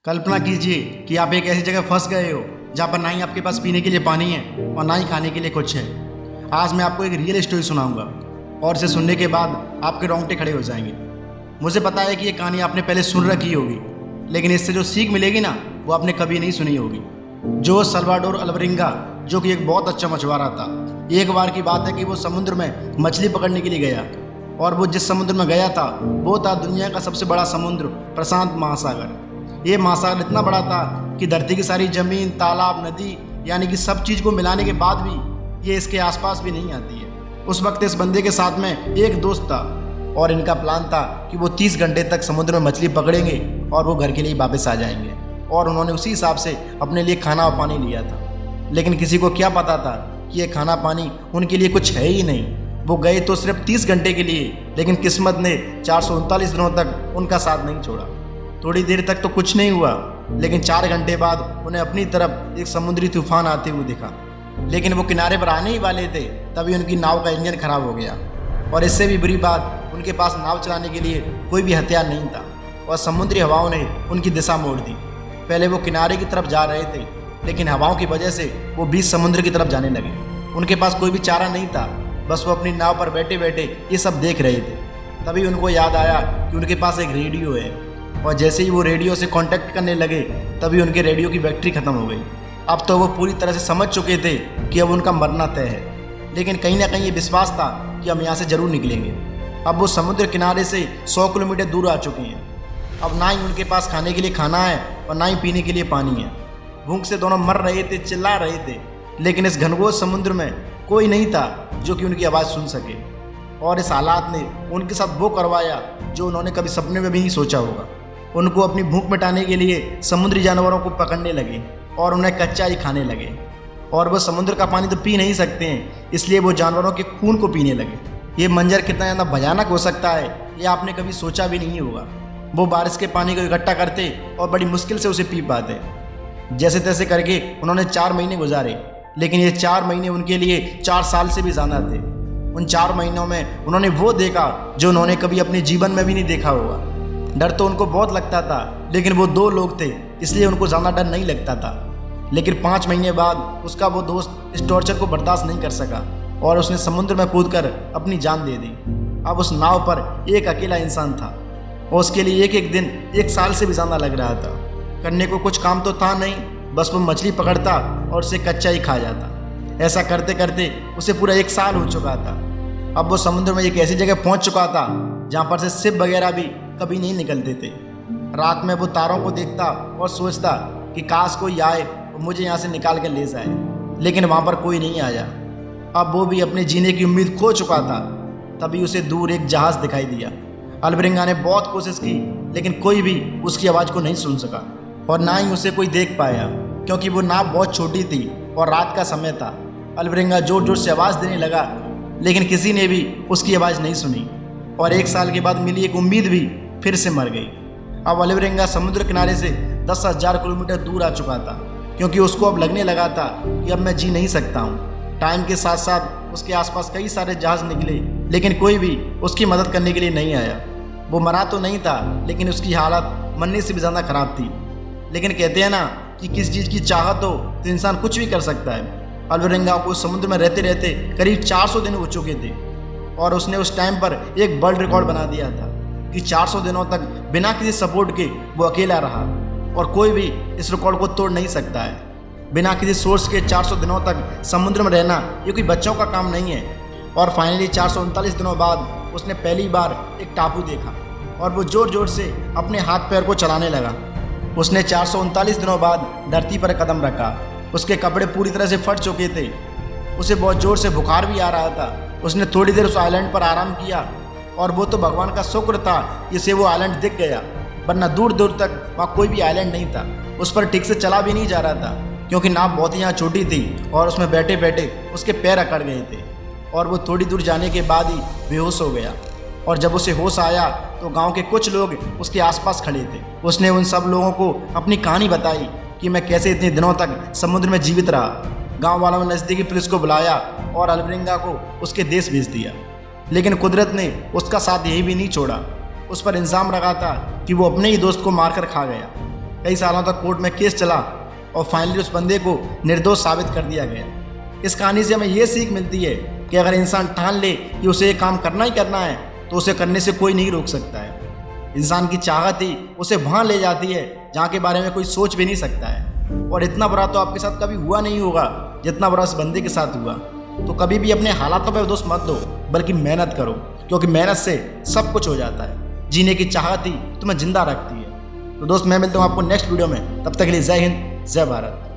कल्पना कीजिए कि आप एक ऐसी जगह फंस गए हो जहाँ पर ना ही आपके पास पीने के लिए पानी है और ना ही खाने के लिए कुछ है। आज मैं आपको एक रियल स्टोरी सुनाऊंगा और इसे सुनने के बाद आपके रोंगटे खड़े हो जाएंगे। मुझे पता है कि ये कहानी आपने पहले सुन रखी होगी, लेकिन इससे जो सीख मिलेगी ना वो आपने कभी नहीं सुनी होगी। जो सल्वाडोर अल्वरिंगा, जो कि एक बहुत अच्छा मछुआरा था, एक बार की बात है कि वो समुद्र में मछली पकड़ने के लिए गया और वो जिस समुद्र में गया था वो था दुनिया का सबसे बड़ा समुद्र, प्रशांत महासागर। ये महासागर इतना बड़ा था कि धरती की सारी जमीन, तालाब, नदी यानी कि सब चीज़ को मिलाने के बाद भी ये इसके आसपास भी नहीं आती है। उस वक्त इस बंदे के साथ में एक दोस्त था और इनका प्लान था कि वो 30 घंटे तक समुद्र में मछली पकड़ेंगे और वो घर के लिए वापस आ जाएंगे। और उन्होंने उसी हिसाब से अपने लिए खाना और पानी लिया था, लेकिन किसी को क्या पता था कि ये खाना पानी उनके लिए कुछ है ही नहीं। वो गए तो सिर्फ 30 घंटे के लिए, लेकिन किस्मत ने 439 दिनों तक उनका साथ नहीं छोड़ा। थोड़ी देर तक तो कुछ नहीं हुआ, लेकिन 4 घंटे बाद उन्हें अपनी तरफ एक समुद्री तूफान आते हुए दिखा। लेकिन वो किनारे पर आने ही वाले थे तभी उनकी नाव का इंजन खराब हो गया। और इससे भी बुरी बात, उनके पास नाव चलाने के लिए कोई भी हथियार नहीं था और समुद्री हवाओं ने उनकी दिशा मोड़ दी। पहले वो किनारे की तरफ जा रहे थे, लेकिन हवाओं की वजह से वो बीच समुद्र की तरफ जाने लगे। उनके पास कोई भी चारा नहीं था, बस वो अपनी नाव पर बैठे बैठे ये सब देख रहे थे। तभी उनको याद आया कि उनके पास एक रेडियो है, और जैसे ही वो रेडियो से कांटेक्ट करने लगे तभी उनके रेडियो की बैटरी खत्म हो गई। अब तो वो पूरी तरह से समझ चुके थे कि अब उनका मरना तय है, लेकिन कहीं ना कहीं ये विश्वास था कि हम यहाँ से ज़रूर निकलेंगे। अब वो समुद्र किनारे से 100 किलोमीटर दूर आ चुके हैं। अब ना ही उनके पास खाने के लिए खाना है और ना ही पीने के लिए पानी है। भूख से दोनों मर रहे थे, चिल्ला रहे थे, लेकिन इस घनघोर समुद्र में कोई नहीं था जो कि उनकी आवाज़ सुन सके। और इस हालात ने उनके साथ वो करवाया जो उन्होंने कभी सपने में भी नहीं सोचा होगा। उनको अपनी भूख मिटाने के लिए समुद्री जानवरों को पकड़ने लगे और उन्हें कच्चा ही खाने लगे। और वो समुद्र का पानी तो पी नहीं सकते हैं, इसलिए वो जानवरों के खून को पीने लगे। ये मंजर कितना ज़्यादा भयानक हो सकता है ये आपने कभी सोचा भी नहीं होगा। वो बारिश के पानी को इकट्ठा करते और बड़ी मुश्किल से उसे पी पाते। जैसे तैसे करके उन्होंने 4 महीने गुजारे, लेकिन ये 4 महीने उनके लिए 4 साल से भी ज़्यादा थे। उन 4 महीनों में उन्होंने वो देखा जो उन्होंने कभी अपने जीवन में भी नहीं देखा होगा। डर तो उनको बहुत लगता था, लेकिन वो 2 लोग थे इसलिए उनको ज़्यादा डर नहीं लगता था। लेकिन 5 महीने बाद उसका वो दोस्त इस टॉर्चर को बर्दाश्त नहीं कर सका और उसने समुद्र में कूदकर अपनी जान दे दी। अब उस नाव पर एक अकेला इंसान था और उसके लिए एक एक दिन 1 साल से भी ज़्यादा लग रहा था। करने को कुछ काम तो था नहीं, बस वो मछली पकड़ता और उसे कच्चा ही खा जाता। ऐसा करते करते उसे पूरा 1 साल हो चुका था। अब वो समुद्र में एक ऐसी जगह पहुंच चुका था जहां पर से शिप वगैरह भी कभी नहीं निकलते थे। रात में वो तारों को देखता और सोचता कि काश कोई आए और मुझे यहाँ से निकाल कर ले जाए, लेकिन वहाँ पर कोई नहीं आया। अब वो भी अपने जीने की उम्मीद खो चुका था। तभी उसे दूर एक जहाज़ दिखाई दिया। अल्वरिंगा ने बहुत कोशिश की, लेकिन कोई भी उसकी आवाज़ को नहीं सुन सका और ना ही उसे कोई देख पाया, क्योंकि वो नाव बहुत छोटी थी और रात का समय था। अल्वरिंगा जोर जोर से आवाज़ देने लगा, लेकिन किसी ने भी उसकी आवाज़ नहीं सुनी और 1 साल के बाद मिली एक उम्मीद भी फिर से मर गई। अब अल्वरिंगा समुद्र किनारे से 10,000 किलोमीटर दूर आ चुका था, क्योंकि उसको अब लगने लगा था कि अब मैं जी नहीं सकता हूँ। टाइम के साथ साथ उसके आसपास कई सारे जहाज़ निकले, लेकिन कोई भी उसकी मदद करने के लिए नहीं आया। वो मरा तो नहीं था, लेकिन उसकी हालत मरने से भी ज़्यादा ख़राब थी। लेकिन कहते हैं ना कि किस चीज़ की चाहत हो तो इंसान कुछ भी कर सकता है। अल्वरिंगा को समुद्र में रहते रहते करीब 400 दिन हो चुके थे और उसने उस टाइम पर एक वर्ल्ड रिकॉर्ड बना दिया था कि 400 दिनों तक बिना किसी सपोर्ट के वो अकेला रहा और कोई भी इस रिकॉर्ड को तोड़ नहीं सकता है। बिना किसी सोर्स के 400 दिनों तक समुद्र में रहना ये कोई बच्चों का काम नहीं है। और फाइनली 439 दिनों बाद उसने पहली बार एक टापू देखा और वो ज़ोर ज़ोर से अपने हाथ पैर को चलाने लगा। उसने 439 दिनों बाद धरती पर कदम रखा। उसके कपड़े पूरी तरह से फट चुके थे, उसे बहुत ज़ोर से बुखार भी आ रहा था। उसने थोड़ी देर उस आइलैंड पर आराम किया और वो तो भगवान का शुक्र था इसे वो आइलैंड दिख गया, वरना दूर दूर तक वहाँ कोई भी आइलैंड नहीं था। उस पर ठीक से चला भी नहीं जा रहा था, क्योंकि नाव बहुत ही यहाँ छोटी थी और उसमें बैठे बैठे उसके पैर अकड़ गए थे और वो थोड़ी दूर जाने के बाद ही बेहोश हो गया। और जब उसे होश आया तो गांव के कुछ लोग उसके आसपास खड़े थे। उसने उन सब लोगों को अपनी कहानी बताई कि मैं कैसे इतने दिनों तक समुद्र में जीवित रहा। गांव वालों ने नज़दीकी पुलिस को बुलाया और अल्वरिंगा को उसके देश भेज दिया। लेकिन कुदरत ने उसका साथ यही भी नहीं छोड़ा। उस पर इल्ज़ाम लगा था कि वो अपने ही दोस्त को मारकर खा गया। कई सालों तक कोर्ट में केस चला और फाइनली उस बंदे को निर्दोष साबित कर दिया गया। इस कहानी से हमें ये सीख मिलती है कि अगर इंसान ठान ले कि उसे ये काम करना ही करना है तो उसे करने से कोई नहीं रोक सकता है। इंसान की चाहत ही उसे वहाँ ले जाती है जहाँ के बारे में कोई सोच भी नहीं सकता है। और इतना बुरा तो आपके साथ कभी हुआ नहीं होगा जितना बुरा उस बंदे के साथ हुआ। तो कभी भी अपने हालातों पर दोष मत दो, बल्कि मेहनत करो, क्योंकि मेहनत से सब कुछ हो जाता है। जीने की चाहत ही तुम्हें जिंदा रखती है। तो दोस्त, मैं मिलता हूँ आपको नेक्स्ट वीडियो में। तब तक के लिए जय हिंद, जय भारत।